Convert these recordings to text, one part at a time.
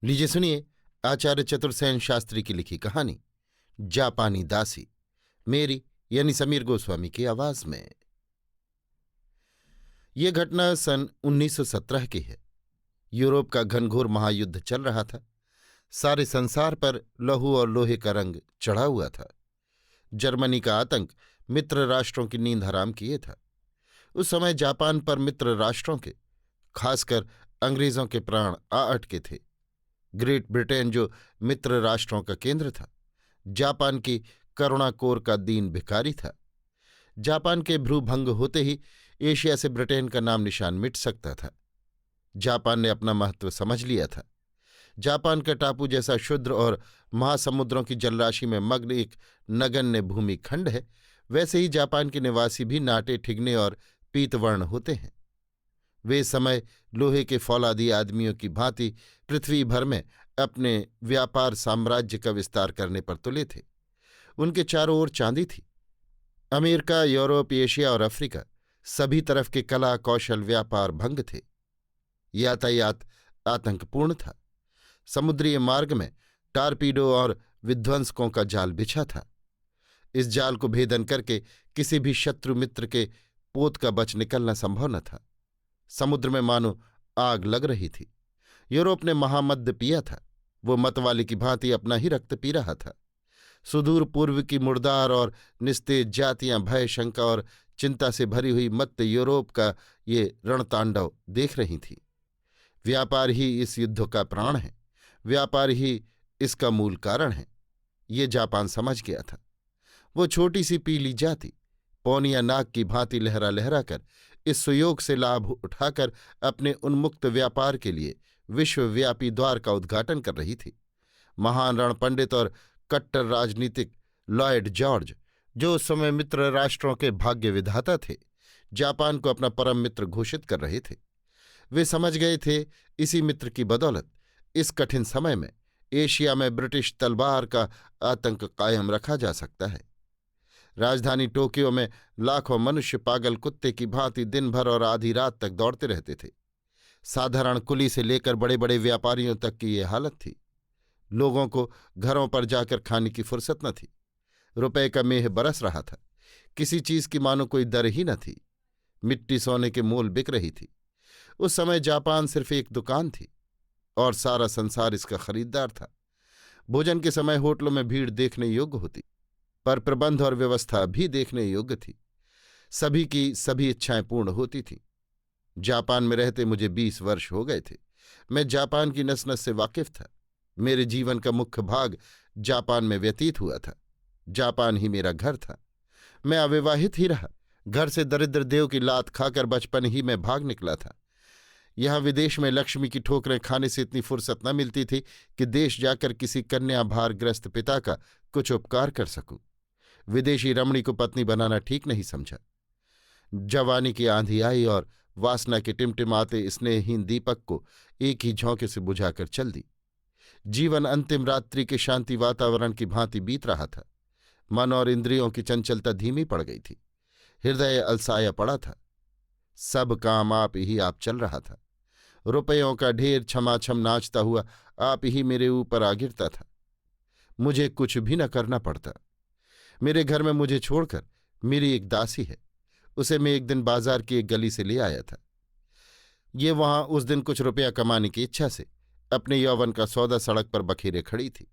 लीजिए सुनिए आचार्य चतुर्सेन शास्त्री की लिखी कहानी जापानी दासी, मेरी यानी समीर गोस्वामी की आवाज में। यह घटना सन 1917 की है। यूरोप का घनघोर महायुद्ध चल रहा था। सारे संसार पर लहू और लोहे का रंग चढ़ा हुआ था। जर्मनी का आतंक मित्र राष्ट्रों की नींद हराम किए था। उस समय जापान पर मित्र राष्ट्रों के, खासकर अंग्रेजों के प्राण आ अटके थे। ग्रेट ब्रिटेन जो मित्र राष्ट्रों का केंद्र था, जापान की करुणाकोर का दीन भिखारी था। जापान के भ्रूभंग होते ही एशिया से ब्रिटेन का नाम निशान मिट सकता था। जापान ने अपना महत्व समझ लिया था। जापान का टापू जैसा क्षुद्र और महासमुद्रों की जलराशि में मग्न एक नगण्य भूमिखंड है, वैसे ही जापान के निवासी भी नाटे ठिगने और पीतवर्ण होते हैं। वे समय लोहे के फौलादी आदमियों की भांति पृथ्वी भर में अपने व्यापार साम्राज्य का विस्तार करने पर तुले थे। उनके चारों ओर चांदी थी। अमेरिका, यूरोप, एशिया और अफ्रीका, सभी तरफ के कला कौशल व्यापार भंग थे। यातायात आतंकपूर्ण था। समुद्रीय मार्ग में टारपीडो और विध्वंसकों का जाल बिछा था। इस जाल को भेदन करके किसी भी शत्रु मित्र के पोत का बच निकलना संभव न था। समुद्र में मानो आग लग रही थी। यूरोप ने महामद्य पिया था। वो मतवाले की भांति अपना ही रक्त पी रहा था। सुदूर पूर्व की मुर्दार और निस्तेज जातियां भय, शंका और चिंता से भरी हुई मत्त यूरोप का ये रणतांडव देख रही थीं। व्यापार ही इस युद्ध का प्राण है। व्यापार ही इसका मूल कारण है। ये जापान समझ गया था। वो छोटी सी पीली जाति पौनिया नाग की भांति लहरा लहरा कर इस सुयोग से लाभ उठाकर अपने उन्मुक्त व्यापार के लिए विश्वव्यापी द्वार का उद्घाटन कर रही थी। महान रणपंडित और कट्टर राजनीतिक लॉयड जॉर्ज, जो उस समय मित्र राष्ट्रों के भाग्य विधाता थे, जापान को अपना परम मित्र घोषित कर रहे थे। वे समझ गए थे इसी मित्र की बदौलत इस कठिन समय में एशिया में ब्रिटिश तलवार का आतंक कायम रखा जा सकता है। राजधानी टोक्यो में लाखों मनुष्य पागल कुत्ते की भांति दिन भर और आधी रात तक दौड़ते रहते थे। साधारण कुली से लेकर बड़े बड़े व्यापारियों तक की ये हालत थी। लोगों को घरों पर जाकर खाने की फुर्सत न थी। रुपए का मेह बरस रहा था। किसी चीज की मानो कोई दर ही न थी। मिट्टी सोने के मोल बिक रही थी। उस समय जापान सिर्फ एक दुकान थी और सारा संसार इसका खरीदार था। भोजन के समय होटलों में भीड़ देखने योग्य होती, पर प्रबंध और व्यवस्था भी देखने योग्य थी। सभी की सभी इच्छाएं पूर्ण होती थीं। जापान में रहते मुझे 20 वर्ष हो गए थे। मैं जापान की नस नस से वाकिफ था। मेरे जीवन का मुख्य भाग जापान में व्यतीत हुआ था। जापान ही मेरा घर था। मैं अविवाहित ही रहा। घर से दरिद्र देव की लात खाकर बचपन ही में भाग निकला था। यहाँ विदेश में लक्ष्मी की ठोकरें खाने से इतनी फुर्सत न मिलती थी कि देश जाकर किसी कन्या भारग्रस्त पिता का कुछ उपकार कर सकूं। विदेशी रमणी को पत्नी बनाना ठीक नहीं समझा। जवानी की आंधी आई और वासना के टिमटिमाते स्नेहहीन दीपक को एक ही झोंके से बुझाकर चल दी। जीवन अंतिम रात्रि के शांति वातावरण की भांति बीत रहा था। मन और इंद्रियों की चंचलता धीमी पड़ गई थी। हृदय अलसाया पड़ा था। सब काम आप ही आप चल रहा था। रुपयों का ढेर छमाछम नाचता हुआ आप ही मेरे ऊपर आ गिरता था। मुझे कुछ भी न करना पड़ता। मेरे घर में मुझे छोड़कर मेरी एक दासी है। उसे मैं एक दिन बाजार की एक गली से ले आया था। ये वहां उस दिन कुछ रुपया कमाने की इच्छा से अपने यौवन का सौदा सड़क पर बखेरे खड़ी थी।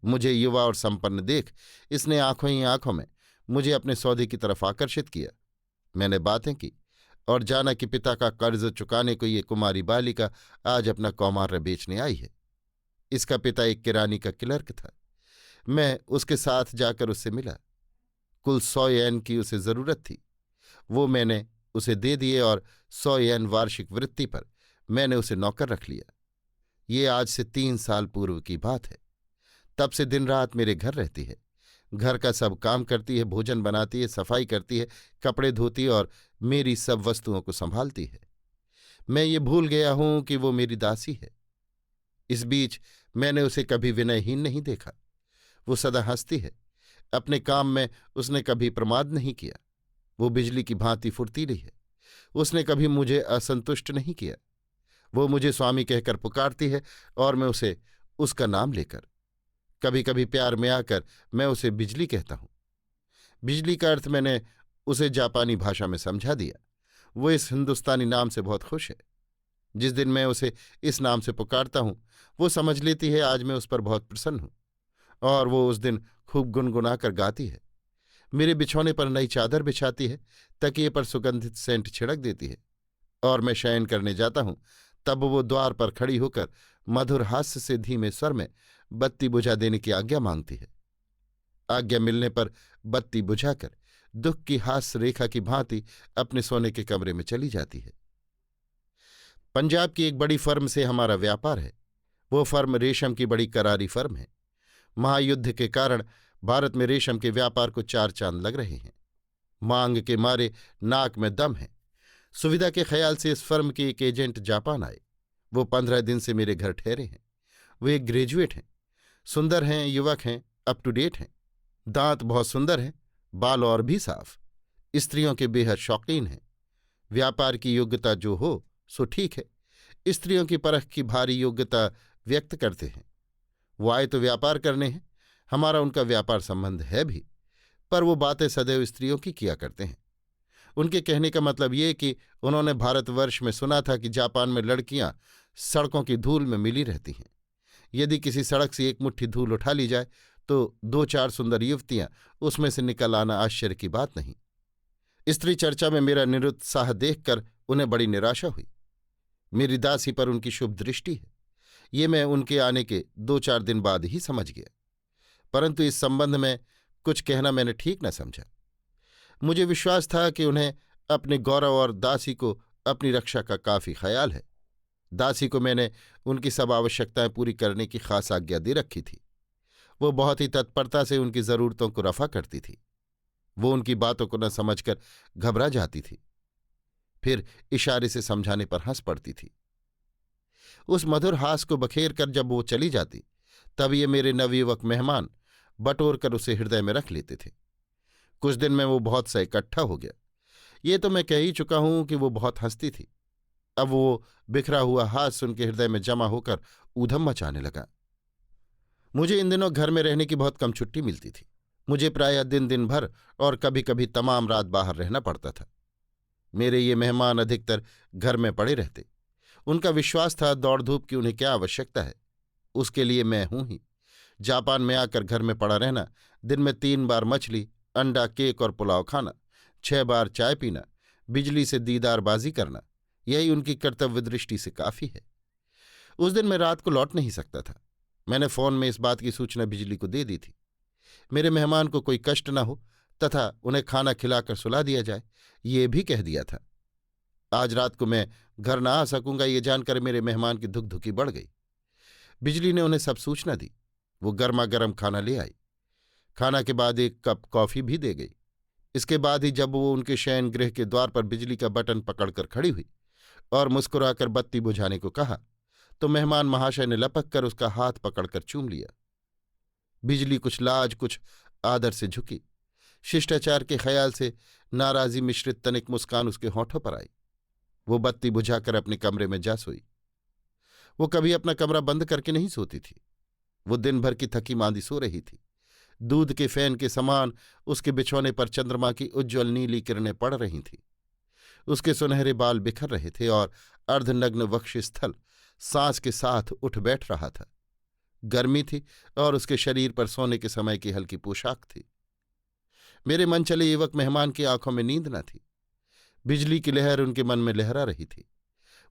मुझे युवा और संपन्न देख इसने आंखों ही आंखों में मुझे अपने सौदे की तरफ आकर्षित किया। मैंने बातें की और जाना कि पिता का कर्ज चुकाने को ये कुमारी बालिका आज अपना कौमार्य बेचने आई है। इसका पिता एक किरानी का क्लर्क था। मैं उसके साथ जाकर उससे मिला। कुल 100 येन की उसे जरूरत थी। वो मैंने उसे दे दिए और 100 येन वार्षिक वृत्ति पर मैंने उसे नौकर रख लिया। ये आज से 3 साल पूर्व की बात है। तब से दिन रात मेरे घर रहती है। घर का सब काम करती है, भोजन बनाती है, सफाई करती है, कपड़े धोती है और मेरी सब वस्तुओं को संभालती है। मैं ये भूल गया हूं कि वो मेरी दासी है। इस बीच मैंने उसे कभी विनयहीन नहीं देखा। वो सदा हंसती है। अपने काम में उसने कभी प्रमाद नहीं किया। वो बिजली की भांति फुर्तीली है। उसने कभी मुझे असंतुष्ट नहीं किया। वो मुझे स्वामी कहकर पुकारती है और मैं उसे उसका नाम लेकर। कभी कभी प्यार में आकर मैं उसे बिजली कहता हूं। बिजली का अर्थ मैंने उसे जापानी भाषा में समझा दिया। वो इस हिंदुस्तानी नाम से बहुत खुश है। जिस दिन मैं उसे इस नाम से पुकारता हूं वो समझ लेती है आज मैं उस पर बहुत प्रसन्न हूं, और वो उस दिन खूब गुनगुना कर गाती है। मेरे बिछौने पर नई चादर बिछाती है, तकिए पर सुगंधित सेंट छिड़क देती है, और मैं शयन करने जाता हूं तब वो द्वार पर खड़ी होकर मधुर हास्य से धीमे स्वर में बत्ती बुझा देने की आज्ञा मांगती है। आज्ञा मिलने पर बत्ती बुझाकर दुख की हास्य रेखा की भांति अपने सोने के कमरे में चली जाती है। पंजाब की एक बड़ी फर्म से हमारा व्यापार है। वो फर्म रेशम की बड़ी करारी फर्म है। महायुद्ध के कारण भारत में रेशम के व्यापार को 4 चांद लग रहे हैं। मांग के मारे नाक में दम है। सुविधा के ख्याल से इस फर्म के एक एजेंट जापान आए। वो 15 दिन से मेरे घर ठहरे हैं। वो एक ग्रेजुएट हैं, सुंदर हैं, युवक हैं, अप टू डेट हैं। दांत बहुत सुंदर हैं, बाल और भी साफ। स्त्रियों के बेहद शौकीन हैं। व्यापार की योग्यता जो हो सो ठीक है। स्त्रियों की परख की भारी योग्यता व्यक्त करते हैं। वो आए तो व्यापार करने हैं। हमारा उनका व्यापार संबंध है भी, पर वो बातें सदैव स्त्रियों की किया करते हैं। उनके कहने का मतलब ये कि उन्होंने भारतवर्ष में सुना था कि जापान में लड़कियां सड़कों की धूल में मिली रहती हैं। यदि किसी सड़क से एक मुट्ठी धूल उठा ली जाए तो 2-4 सुंदर युवतियां उसमें से निकल आना आश्चर्य की बात नहीं। स्त्री चर्चा में मेरा निरुत्साह देखकर उन्हें बड़ी निराशा हुई। मेरी दासी पर उनकी शुभ दृष्टि है, ये मैं उनके आने के 2-4 दिन बाद ही समझ गया, परंतु इस संबंध में कुछ कहना मैंने ठीक न समझा। मुझे विश्वास था कि उन्हें अपने गौरव और दासी को अपनी रक्षा का काफी ख्याल है। दासी को मैंने उनकी सब आवश्यकताएं पूरी करने की खास आज्ञा दे रखी थी। वो बहुत ही तत्परता से उनकी जरूरतों को रफा करती थी। वो उनकी बातों को न समझकर घबरा जाती थी, फिर इशारे से समझाने पर हंस पड़ती थी। उस मधुर हास को बखेर कर जब वो चली जाती तब ये मेरे नवयुवक मेहमान बटोर कर उसे हृदय में रख लेते थे। कुछ दिन में वो बहुत सा इकट्ठा हो गया। ये तो मैं कह ही चुका हूं कि वो बहुत हंसती थी। अब वो बिखरा हुआ हास्य उनके हृदय में जमा होकर ऊधम मचाने लगा। मुझे इन दिनों घर में रहने की बहुत कम छुट्टी मिलती थी। मुझे प्रायः दिन दिन भर और कभी कभी तमाम रात बाहर रहना पड़ता था। मेरे ये मेहमान अधिकतर घर में पड़े रहते। उनका विश्वास था दौड़ धूप की उन्हें क्या आवश्यकता है, उसके लिए मैं हूं ही। जापान में आकर घर में पड़ा रहना, दिन में 3 बार मछली, अंडा, केक और पुलाव खाना, 6 बार चाय पीना, बिजली से दीदारबाजी करना, यही उनकी कर्तव्य दृष्टि से काफी है। उस दिन मैं रात को लौट नहीं सकता था। मैंने फोन में इस बात की सूचना बिजली को दे दी थी। मेरे मेहमान को कोई कष्ट न हो तथा उन्हें खाना खिलाकर सुला दिया जाए, ये भी कह दिया था। आज रात को मैं घर न आ सकूंगा ये जानकर मेरे मेहमान की धुकधुकी बढ़ गई। बिजली ने उन्हें सब सूचना दी। वो गर्मा गर्म खाना ले आई। खाना के बाद 1 कप कॉफी भी दे गई। इसके बाद ही जब वो उनके शयन गृह के द्वार पर बिजली का बटन पकड़कर खड़ी हुई और मुस्कुराकर बत्ती बुझाने को कहा तो मेहमान महाशय ने लपक कर उसका हाथ पकड़कर चूम लिया। बिजली कुछ लाज कुछ आदर से झुकी। शिष्टाचार के ख्याल से नाराजी मिश्रित तनिक मुस्कान उसके होठों पर आई। वो बत्ती बुझाकर अपने कमरे में जा सोई। वो कभी अपना कमरा बंद करके नहीं सोती थी। वो दिन भर की थकी मांदी सो रही थी। दूध के फैन के समान उसके बिछौने पर चंद्रमा की उज्ज्वल नीली किरणें पड़ रही थीं। उसके सुनहरे बाल बिखर रहे थे और अर्धनग्न वक्षस्थल सांस के साथ उठ बैठ रहा था। गर्मी थी और उसके शरीर पर सोने के समय की हल्की पोशाक थी। मेरे मन चले युवक मेहमान की आंखों में नींद न थी। बिजली की लहर उनके मन में लहरा रही थी।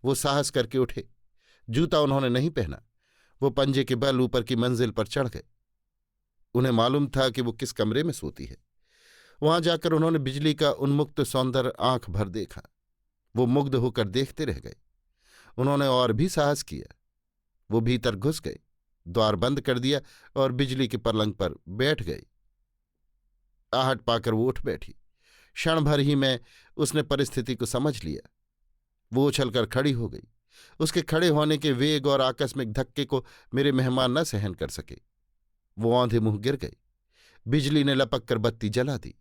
वो साहस करके उठे। जूता उन्होंने नहीं पहना। वो पंजे के बल ऊपर की मंजिल पर चढ़ गए। उन्हें मालूम था कि वो किस कमरे में सोती है। वहां जाकर उन्होंने बिजली का उन्मुक्त सौंदर्य आंख भर देखा। वो मुग्ध होकर देखते रह गए। उन्होंने और भी साहस किया। वो भीतर घुस गए, द्वार बंद कर दिया और बिजली के पलंग पर बैठ गई। आहट पाकर वो उठ बैठी। क्षण भर ही में उसने परिस्थिति को समझ लिया। वो उछलकर खड़ी हो गई। उसके खड़े होने के वेग और आकस्मिक धक्के को मेरे मेहमान न सहन कर सके। वो औंधे मुंह गिर गई। बिजली ने लपक कर बत्ती जला दी।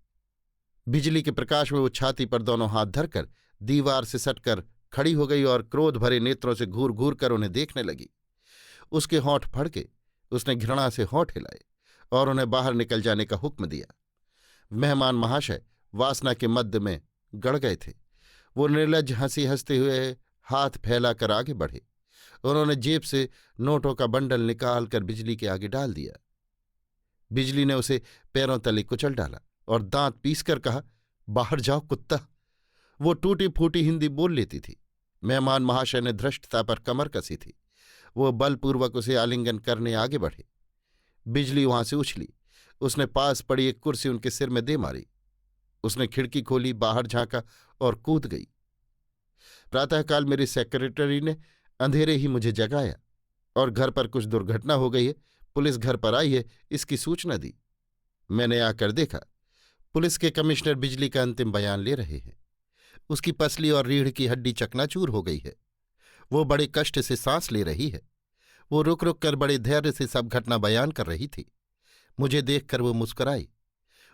बिजली के प्रकाश में वो छाती पर दोनों हाथ धरकर दीवार से सटकर खड़ी हो गई और क्रोध भरे नेत्रों से घूर घूर कर उन्हें देखने लगी। उसके होंठ फड़के, उसने घृणा से होंठ हिलाए और उन्हें बाहर निकल जाने का हुक्म दिया। मेहमान महाशय वासना के मध्य में गड़ गए थे। वो निर्लज्ज हंसी हंसते हुए हाथ फैलाकर आगे बढ़े। उन्होंने जेब से नोटों का बंडल निकाल कर बिजली के आगे डाल दिया। बिजली ने उसे पैरों तले कुचल डाला और दांत पीसकर कहा, बाहर जाओ कुत्ता। वो टूटी फूटी हिंदी बोल लेती थी। मेहमान महाशय ने धृष्टता पर कमर कसी थी। वो बलपूर्वक उसे आलिंगन करने आगे बढ़े। बिजली वहां से उछली। उसने पास पड़ी एक कुर्सी उनके सिर में दे मारी। उसने खिड़की खोली, बाहर झांका और कूद गई। प्रातःकाल मेरी सेक्रेटरी ने अंधेरे ही मुझे जगाया और घर पर कुछ दुर्घटना हो गई है, पुलिस घर पर आई है, इसकी सूचना दी। मैंने आकर देखा, पुलिस के कमिश्नर बिजली का अंतिम बयान ले रहे हैं। उसकी पसली और रीढ़ की हड्डी चकनाचूर हो गई है। वो बड़े कष्ट से सांस ले रही है। वो रुक रुक कर बड़े धैर्य से सब घटना बयान कर रही थी। मुझे देखकर वो मुस्कुराई।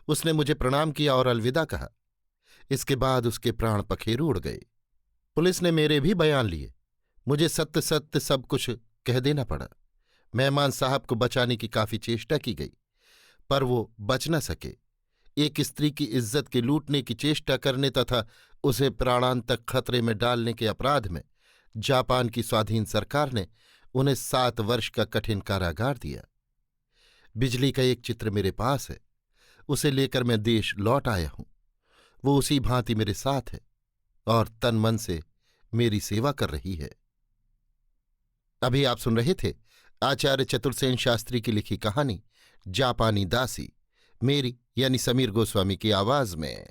उसने मुझे प्रणाम किया और अलविदा कहा। इसके बाद उसके प्राण पखेरु उड़ गए। पुलिस ने मेरे भी बयान लिए। मुझे सत्य सत्य सब कुछ कह देना पड़ा। मेहमान साहब को बचाने की काफी चेष्टा की गई, पर वो बच न सके। एक स्त्री की इज्जत के लूटने की चेष्टा करने तथा उसे प्राणांतक खतरे में डालने के अपराध में जापान की स्वाधीन सरकार ने उन्हें 7 वर्ष का कठिन कारागार दिया। बिजली का एक चित्र मेरे पास है। उसे लेकर मैं देश लौट आया हूं। वो उसी भांति मेरे साथ है और तन मन से मेरी सेवा कर रही है। अभी आप सुन रहे थे आचार्य चतुर्सेन शास्त्री की लिखी कहानी जापानी दासी, मेरी यानी समीर गोस्वामी की आवाज में।